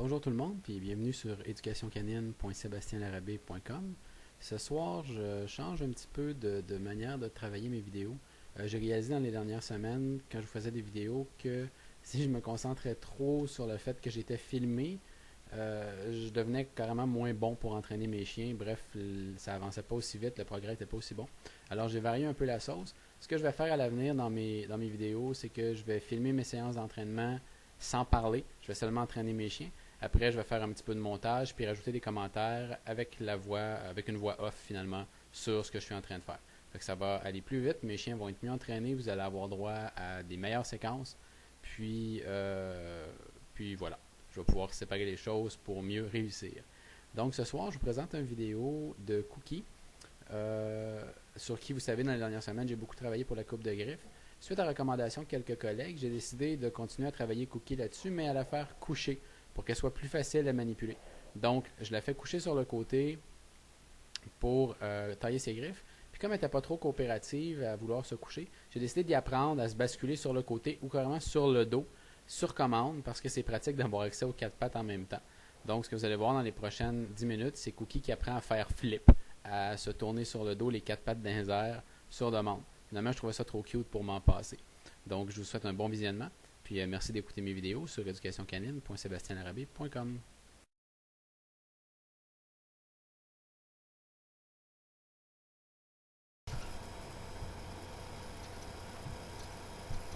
Bonjour tout le monde, puis bienvenue sur éducationcanine.sebastienlarabé.com. Ce soir, je change un petit peu de manière de travailler mes vidéos. J'ai réalisé dans les dernières semaines, quand je faisais des vidéos, que si je me concentrais trop sur le fait que j'étais filmé, je devenais carrément moins bon pour entraîner mes chiens. Bref, ça avançait pas aussi vite, le progrès n'était pas aussi bon. Alors j'ai varié un peu la sauce. Ce que je vais faire à l'avenir dans mes vidéos, c'est que je vais filmer mes séances d'entraînement sans parler. Je vais seulement entraîner mes chiens. Après, je vais faire un petit peu de montage puis rajouter des commentaires avec la voix, avec une voix off finalement sur ce que je suis en train de faire. Fait que ça va aller plus vite, mes chiens vont être mieux entraînés, vous allez avoir droit à des meilleures séquences. Puis voilà, je vais pouvoir séparer les choses pour mieux réussir. Donc ce soir, je vous présente une vidéo de Cookie, sur qui, vous savez, dans les dernières semaines, j'ai beaucoup travaillé pour la coupe de griffes. Suite à la recommandation de quelques collègues, j'ai décidé de continuer à travailler Cookie là-dessus, mais à la faire coucher pour qu'elle soit plus facile à manipuler. Donc, je la fais coucher sur le côté pour tailler ses griffes. Puis comme elle n'était pas trop coopérative à vouloir se coucher, j'ai décidé d'y apprendre à se basculer sur le côté ou carrément sur le dos, sur commande, parce que c'est pratique d'avoir accès aux quatre pattes en même temps. Donc, ce que vous allez voir dans les prochaines 10 minutes, c'est Cookie qui apprend à faire flip, à se tourner sur le dos, les quatre pattes dans les airs, sur demande. Finalement, je trouvais ça trop cute pour m'en passer. Donc, je vous souhaite un bon visionnement. Puis, merci d'écouter mes vidéos sur éducationcanine.sebastienlarabé.com.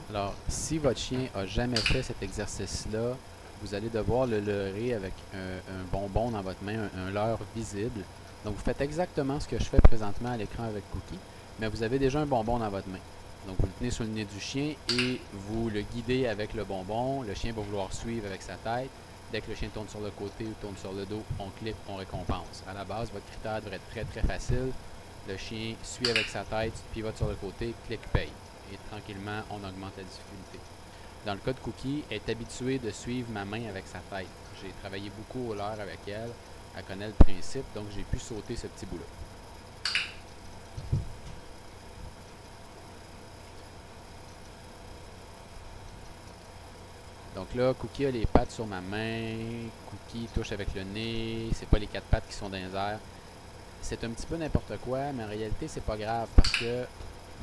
Alors, si votre chien a jamais fait cet exercice-là, vous allez devoir le leurrer avec un bonbon dans votre main, un leurre visible. Donc, vous faites exactement ce que je fais présentement à l'écran avec Cookie, mais vous avez déjà un bonbon dans votre main. Donc, vous le tenez sur le nez du chien et vous le guidez avec le bonbon. Le chien va vouloir suivre avec sa tête. Dès que le chien tourne sur le côté ou tourne sur le dos, on clique, on récompense. À la base, votre critère devrait être très très facile. Le chien suit avec sa tête, pivote sur le côté, clique, paye. Et tranquillement, on augmente la difficulté. Dans le cas de Cookie, elle est habituée de suivre ma main avec sa tête. J'ai travaillé beaucoup au leurre avec elle. Elle connaît le principe, donc j'ai pu sauter ce petit bout-là. Donc là, Cookie a les pattes sur ma main. Cookie touche avec le nez. C'est pas les quatre pattes qui sont dans les airs. C'est un petit peu n'importe quoi, mais en réalité, c'est pas grave parce que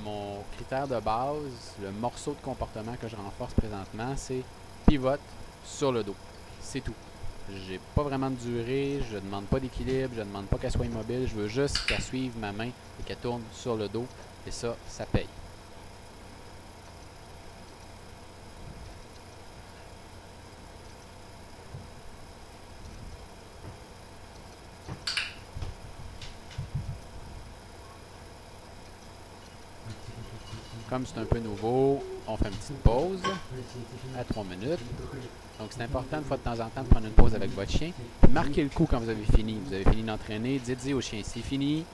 mon critère de base, le morceau de comportement que je renforce présentement, c'est pivote sur le dos. C'est tout. J'ai pas vraiment de durée, je ne demande pas d'équilibre, je ne demande pas qu'elle soit immobile, je veux juste qu'elle suive ma main et qu'elle tourne sur le dos. Et ça paye. Comme c'est un peu nouveau, on fait une petite pause à 3 minutes. Donc c'est important de fois de temps en temps de prendre une pause avec votre chien. Marquez le coup quand vous avez fini. Vous avez fini d'entraîner, dites-y au chien c'est fini.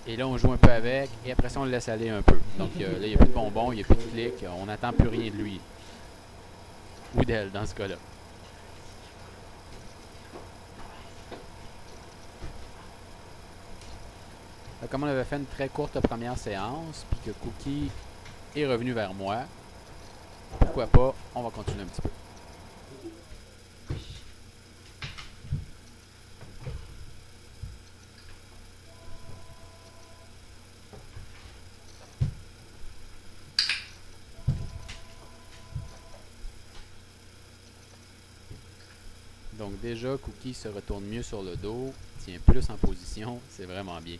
Et là on joue un peu avec et après ça on le laisse aller un peu. Donc là il n'y a plus de bonbons, il n'y a plus de clics, on n'attend plus rien de lui. Ou d'elle dans ce cas-là. Comme on avait fait une très courte première séance, puis que Cookie est revenu vers moi, pourquoi pas, on va continuer un petit peu. Donc déjà, Cookie se retourne mieux sur le dos, tient plus en position, c'est vraiment bien.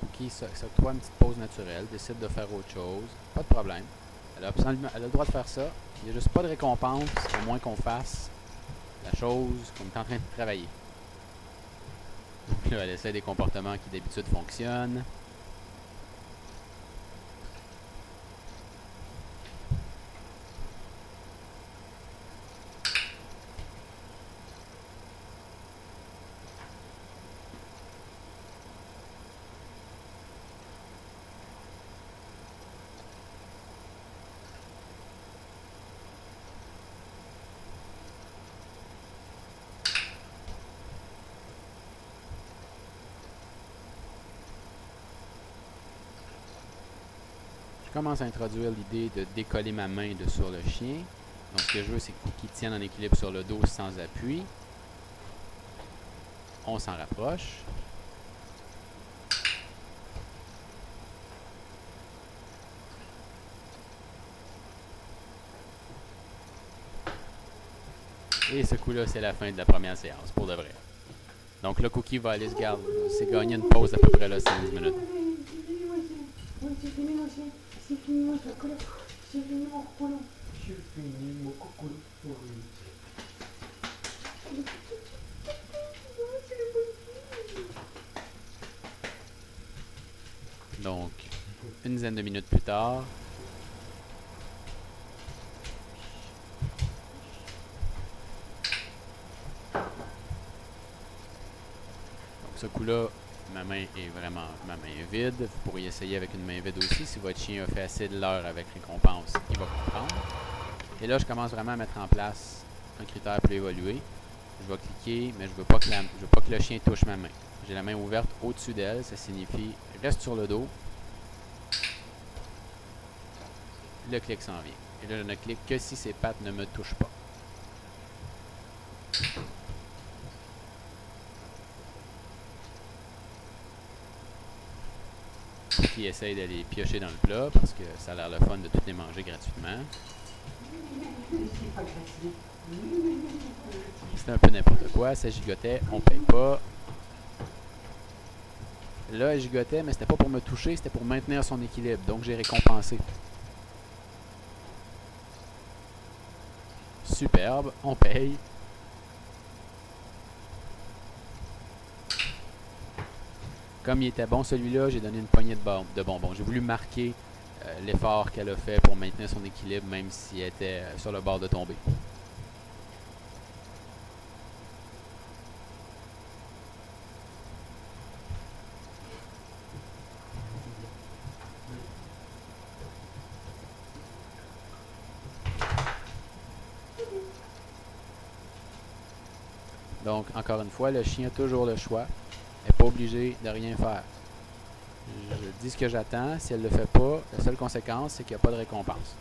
Cookie s'octroie une petite pause naturelle, décide de faire autre chose, pas de problème. Elle a le droit de faire ça. Il n'y a juste pas de récompense, à moins qu'on fasse la chose qu'on est en train de travailler. Donc là, elle essaie des comportements qui d'habitude fonctionnent. Je commence à introduire l'idée de décoller ma main de sur le chien. Donc ce que je veux, c'est que Cookie tienne en équilibre sur le dos sans appui. On s'en rapproche. Et ce coup-là, c'est la fin de la première séance, pour de vrai. Donc là, Cookie va aller se garder. C'est gagner une pause à peu près là, 5 minutes. C'est fini mon chocolat. C'est fini mon coco. C'est fini mon coco. Donc, une dizaine de minutes plus tard. Donc, ce coup-là, ma main est vide. Vous pourriez essayer avec une main vide aussi. Si votre chien a fait assez de l'heure avec récompense, il va comprendre. Et là, je commence vraiment à mettre en place un critère plus évolué. Je vais cliquer, mais je veux pas que le chien touche ma main. J'ai la main ouverte au-dessus d'elle. Ça signifie reste sur le dos. Le clic s'en vient. Et là, je ne clique que si ses pattes ne me touchent pas. Qui essaye d'aller piocher dans le plat parce que ça a l'air le fun de toutes les manger gratuitement. C'est un peu n'importe quoi. Ça gigotait, on paye pas. Là, elle gigotait, mais c'était pas pour me toucher, c'était pour maintenir son équilibre. Donc, j'ai récompensé. Superbe, on paye. Comme il était bon celui-là, j'ai donné une poignée de bonbons. J'ai voulu marquer l'effort qu'elle a fait pour maintenir son équilibre, même si elle était sur le bord de tomber. Donc, encore une fois, le chien a toujours le choix. Elle n'est pas obligée de rien faire. Je dis ce que j'attends. Si elle ne le fait pas, la seule conséquence, c'est qu'il n'y a pas de récompense.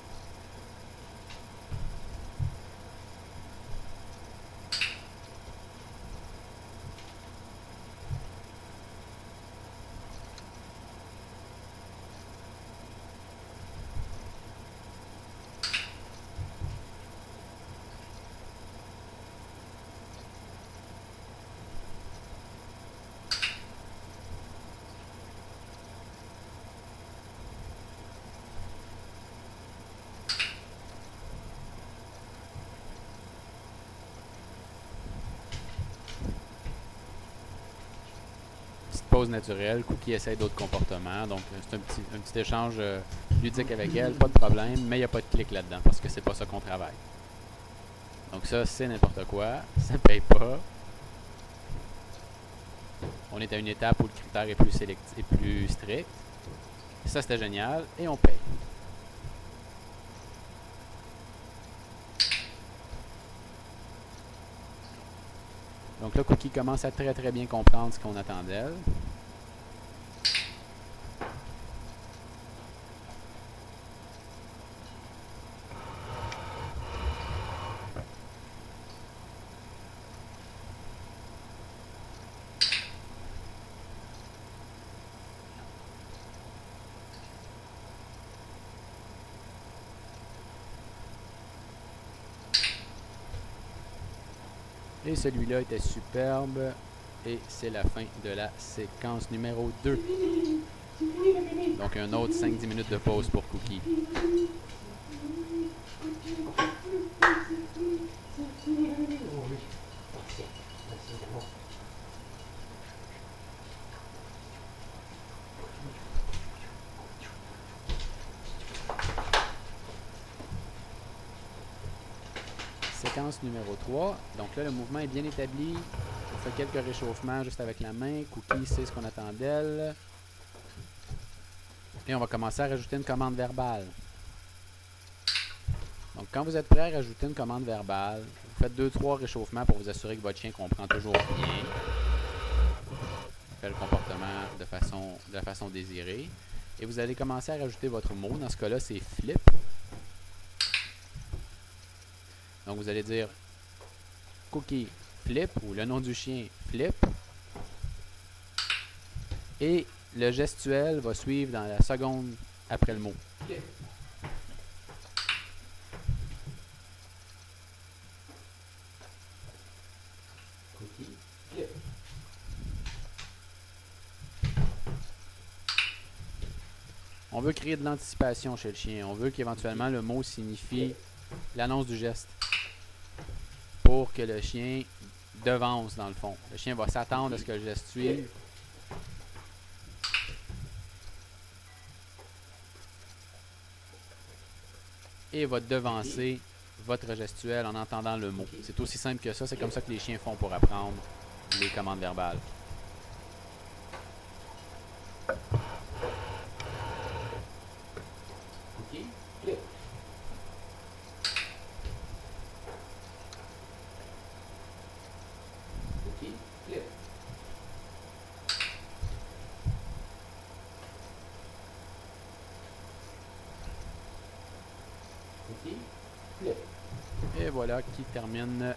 Pause naturelle, Cookie essaie d'autres comportements, donc c'est un petit échange ludique avec elle, pas de problème, mais il n'y a pas de clic là-dedans parce que c'est pas ça qu'on travaille. Donc ça, c'est n'importe quoi, ça paye pas. On est à une étape où le critère est plus strict. Ça, c'était génial, et on paye. Donc là, Cookie commence à très très bien comprendre ce qu'on attend d'elle. Et celui-là était superbe. Et c'est la fin de la séquence numéro 2. Donc un autre 5-10 minutes de pause pour Cookie. Séquence numéro 3. Donc là, le mouvement est bien établi. On fait quelques réchauffements juste avec la main. Cookie sait ce qu'on attend d'elle. Et on va commencer à rajouter une commande verbale. Donc quand vous êtes prêt à rajouter une commande verbale, vous faites 2-3 réchauffements pour vous assurer que votre chien comprend toujours bien. Fait le comportement de la façon désirée. Et vous allez commencer à rajouter votre mot. Dans ce cas-là, c'est flip. Donc, vous allez dire Cookie flip ou le nom du chien flip. Et le gestuel va suivre dans la seconde après le mot. Flip. Cookie flip. On veut créer de l'anticipation chez le chien. On veut qu'éventuellement le mot signifie l'annonce du geste. Pour que le chien devance dans le fond. Le chien va s'attendre à ce que le geste suive. Et va devancer votre gestuel en entendant le mot. C'est aussi simple que ça. C'est comme ça que les chiens font pour apprendre les commandes verbales. Cookie flip. Cookie flip. Cookie flip. Et voilà qui termine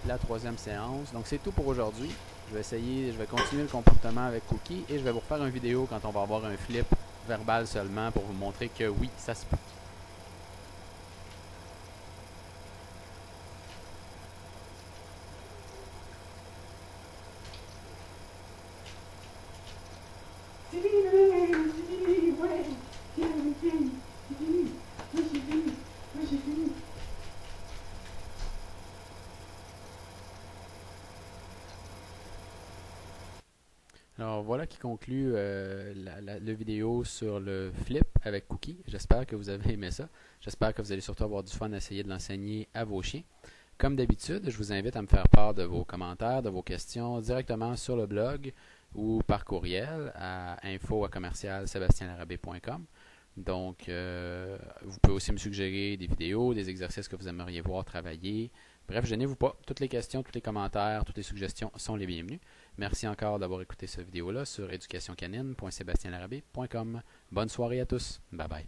la troisième séance. Donc c'est tout pour aujourd'hui. Je vais continuer le comportement avec Cookie et je vais vous refaire une vidéo quand on va avoir un flip verbal seulement pour vous montrer que oui, ça se peut. C'est fini, ouais. C'est fini. C'est fini. Oui, c'est fini. Oui, c'est fini. Alors voilà qui conclut la vidéo sur le flip avec Cookie. J'espère que vous avez aimé ça. J'espère que vous allez surtout avoir du fun à essayer de l'enseigner à vos chiens. Comme d'habitude, je vous invite à me faire part de vos commentaires, de vos questions directement sur le blog ou par courriel à info@commercialsebastienlarabé.com. Donc, vous pouvez aussi me suggérer des vidéos, des exercices que vous aimeriez voir travailler. Bref, gênez-vous pas. Toutes les questions, tous les commentaires, toutes les suggestions sont les bienvenus. Merci encore d'avoir écouté cette vidéo-là sur éducationcanine.sebastienlarabé.com. Bonne soirée à tous. Bye bye.